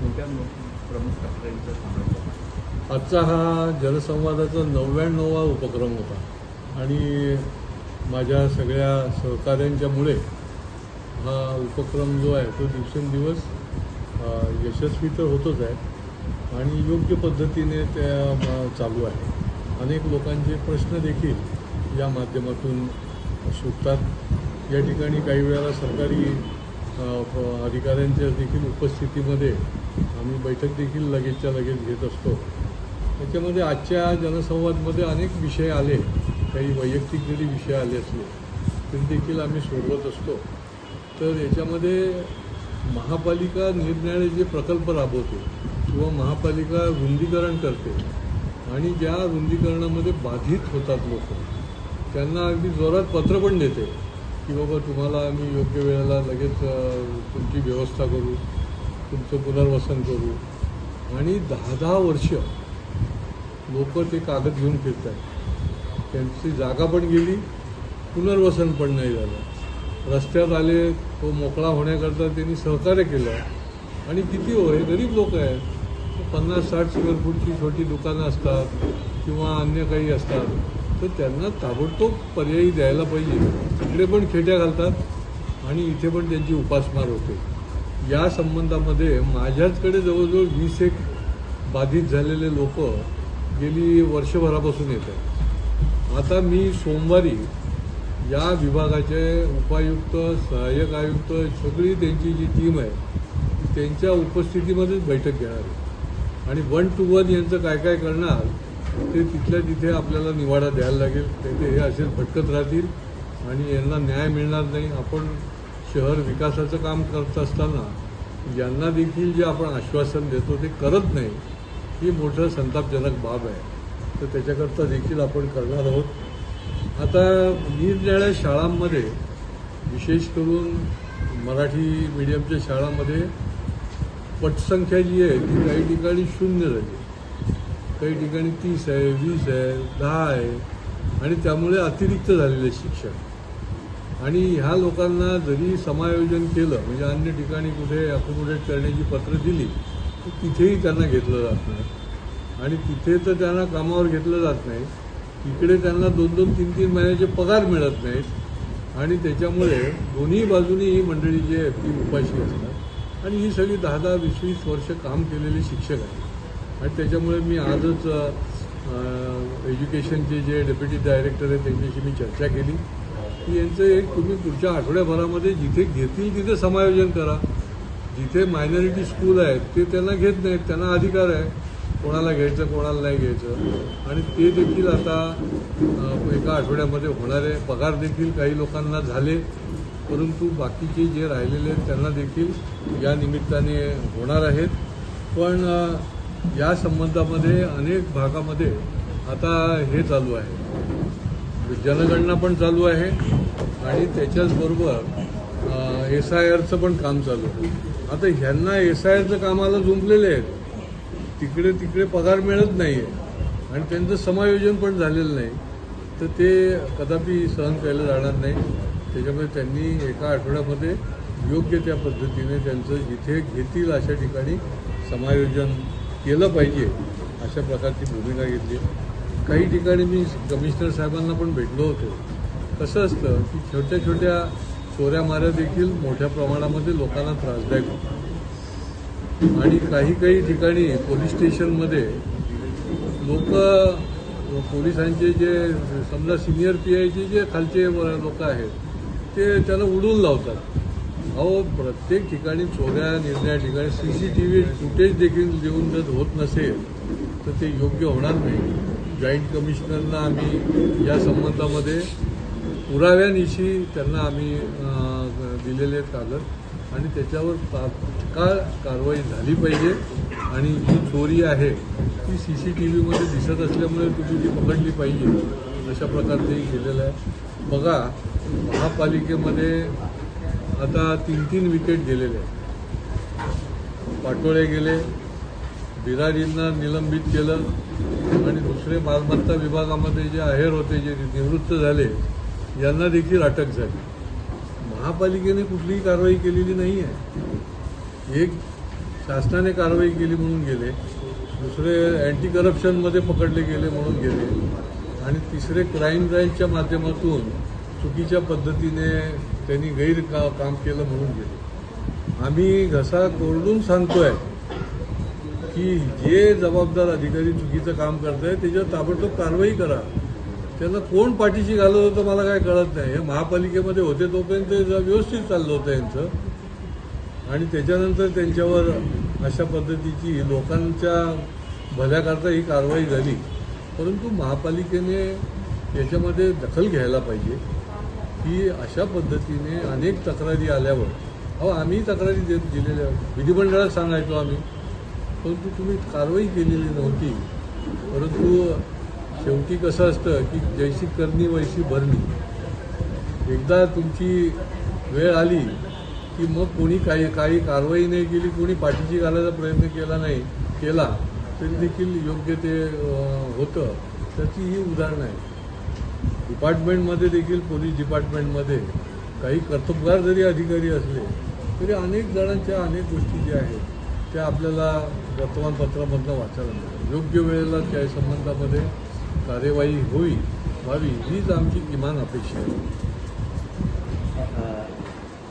कोणत्या प्रमुख तक्रारींचा समावेश आहे? आजचा हा जनसंवादाचा 99वा उपक्रम होता आणि माझ्या सगळ्या सहकाऱ्यांच्यामुळे हा उपक्रम जो आहे तो दिवसेंदिवस यशस्वी तर होतोच आहे आणि योग्य पद्धतीने त्या चालू आहे. अनेक लोकांचे प्रश्न देखील या माध्यमातून सुटतात. या ठिकाणी काही वेळेला सरकारी अधिकाऱ्यांच्या देखील उपस्थितीमध्ये आम्ही बैठक देखील लगेचच्या लगेच घेत असतो. त्याच्यामध्ये आजच्या जनसंवादमध्ये अनेक विषय आले, काही वैयक्तिक जरी विषय आले असले तरी देखील आम्ही सोडवत असतो. तर याच्यामध्ये महापालिका निरनिराळे जे प्रकल्प राबवते किंवा महापालिका रुंदीकरण करते आणि ज्या रुंदीकरणामध्ये बाधित होतात लोक, त्यांना अगदी जोरात पत्र पण देते की बाबा तुम्हाला आम्ही योग्य वेळेला लगेच तुमची व्यवस्था करू, तुमचं पुनर्वसन करू. आणि 10-10 वर्ष लोक ते कागद घेऊन फिरत आहेत. त्यांची जागा पण गेली, पुनर्वसन पण नाही झालं. रस्त्यात आले, तो मोकळा होण्याकरता त्यांनी सहकार्य केलं. आणि किती हो, हे गरीब लोक आहेत. 50-60 स्क्वेअर फूटची छोटी दुकानं असतात किंवा अन्य काही असतात, तर त्यांना ताबडतोब पर्यायी द्यायला पाहिजे. तिकडे पण खेट्या घालतात आणि इथे पण त्यांची उपासमार होते. या संबंधामध्ये माझ्याचकडे जवळजवळ 20 बाधित झालेले लोक गेली वर्षभरापासून येत आहेत. आता मी सोमवारी या विभागाचे उपायुक्त, सहाय्यक आयुक्त, सगळी त्यांची जी टीम आहे त्यांच्या उपस्थितीमध्येच बैठक घेणार आहे आणि 1 to 1 यांचं काय काय करणार ते तिथल्या तिथे आपल्याला निवाडा द्यायला लागेल. ते हे असेच भटकत राहतील आणि यांना न्याय मिळणार नाही. आपण शहर विकासाचं काम करत असताना यांना देखील जे आपण आश्वासन देतो ते करत नाही, ही मोठं संतापजनक बाब आहे. तर त्याच्याकरता देखील आपण करणार आहोत. आता निरनिराळ्या शाळांमध्ये, विशेष करून मराठी मीडियमच्या शाळांमध्ये पटसंख्या जी आहे ती काही ठिकाणी 0 झाली, काही ठिकाणी 30 आहे, 20 आहे, 10 आहे आणि त्यामुळे अतिरिक्त झालेले शिक्षक. आणि ह्या लोकांना जरी समायोजन केलं, म्हणजे अन्य ठिकाणी कुठे अकोमोडेट करण्याची पत्र दिली, तर तिथेही त्यांना घेतलं जात नाही. आणि तिथे तर त्यांना कामावर घेतलं जात नाही, इकडे त्यांना 2-2, 3-3 महिन्याचे पगार मिळत नाहीत. आणि त्याच्यामुळे दोन्ही बाजूनी ही मंडळी जी आहे ती उपाशी असतात. आणि ही सगळी 10-10, 20-20 वर्ष काम केलेले शिक्षक आहेत. आणि त्याच्यामुळे मी आजच एज्युकेशनचे जे डेप्युटी डायरेक्टर आहेत त्यांच्याशी मी चर्चा केली की यांचं एक तुम्ही पुढच्या आठवड्याभरामध्ये जिथे घेतील तिथे समायोजन करा. जिथे मायनॉरिटी स्कूल आहेत ते त्यांना घेत नाहीत, त्यांना अधिकार आहे कोणाला घ्यायचं कोणाला नाही घ्यायचं. आणि ते देखील आता एका आठवड्यामध्ये होणारे पगार देखील काही लोकांना झाले, परंतु बाकीचे जे राहिलेले आहेत त्यांना देखील या निमित्ताने होणार आहेत. पण या संबंधामध्ये अनेक भागामध्ये आता हे चालू आहे, जनगणना पण चालू आहे आणि त्याच्याचबरोबर SIRचं पण काम चालू आहे. आता ह्यांना SIRचं कामाला जुंपलेले आहेत, तिकडे पगार मिळत नाही आहे आणि त्यांचं समायोजन पण झालेलं नाही. तर ते कदापि सहन केलं जाणार नाही. त्याच्यामुळे त्यांनी एका आठवड्यामध्ये योग्य त्या पद्धतीने त्यांचं जिथे घेतील अशा ठिकाणी समायोजन केलं पाहिजे, अशा प्रकारची भूमिका घेतली. काही ठिकाणी मी कमिशनर साहेबांना पण भेटलो होतो. कसं असतं की छोट्या छोट्या चोऱ्या माऱ्या देखील मोठ्या प्रमाणामध्ये लोकांना त्रासदायक होतात. आणि काही ठिकाणी पोलीस स्टेशनमध्ये लोक, पोलिसांचे जे समजा सिनियर PIचे जे खालचे लोक आहेत ते त्याला उडून लावतात. अहो, प्रत्येक ठिकाणी चोऱ्या, निर्णया ठिकाणी CCTV फुटेज देखील देऊन जर होत नसेल तर ते योग्य होणार नाही. जॉईंट कमिशनरना आम्ही या संबंधामध्ये पुराव्यानिशी त्यांना आम्ही दिलेले कागद आणि त्याच्यावर तात्काळ कारवाई झाली पाहिजे. आणि जी चोरी आहे ती CCTVमध्ये दिसत असल्यामुळे तुम्ही ती पकडली पाहिजे, अशा प्रकारचंही केलेलं आहे. बघा, महापालिकेमध्ये आता 3-3 विकेट गेलेले आहेत. पाटोळे गेले, बिरारींना निलंबित केलं आणि दुसरे मालमत्ता विभागामध्ये जे आहेर होते, जे निवृत्त झाले, यांना देखील अटक झाली. महापालिकेने कुठलीही कारवाई केलेली नाही आहे. एक शासनाने कारवाई केली म्हणून गेले, दुसरे अँटी करप्शनमध्ये पकडले गेले म्हणून गेले, आणि तिसरे क्राईम ब्रँचच्या माध्यमातून चुकीच्या पद्धतीने त्यांनी काम केलं म्हणून गेले. आम्ही घसा कोरडून सांगतोय की जे जबाबदार अधिकारी चुकीचं काम करत आहे त्याच्यावर ताबडतोब कारवाई करा. त्यांना कोण पाठीशी घालत होतं मला काय कळत नाही. हे महापालिकेमध्ये होते तोपर्यंत व्यवस्थित चाललं होतं यांचं, आणि त्याच्यानंतर त्यांच्यावर अशा पद्धतीची लोकांच्या भल्याकरता ही कारवाई झाली. परंतु महापालिकेने याच्यामध्ये दखल घ्यायला पाहिजे की अशा पद्धतीने अनेक तक्रारी आल्यावर आम्ही तक्रारी दिलेल्या विधिमंडळात सांगायचो आम्ही, परंतु तुम्ही कारवाई केलेली नव्हती. परंतु शेवटी कसं असतं की जैशी करणी वैशी भरणी. एकदा तुमची वेळ आली की मग कोणी काही कारवाई नाही केली, कोणी पाठीशी घालायचा प्रयत्न केला तरी देखील योग्य ते होतं. त्याची ही उदाहरणं आहे. डिपार्टमेंटमध्ये देखील, पोलीस डिपार्टमेंटमध्ये काही कर्तबगार जरी अधिकारी असले तरी अनेक जणांच्या अनेक गोष्टी ज्या आहेत त्या आपल्याला वर्तमानपत्रामधनं वाचायला मिळतात. योग्य वेळेला त्या संबंधामध्ये कार्यवाही व्हावी हीच आमची किमान अपेक्षा आहे.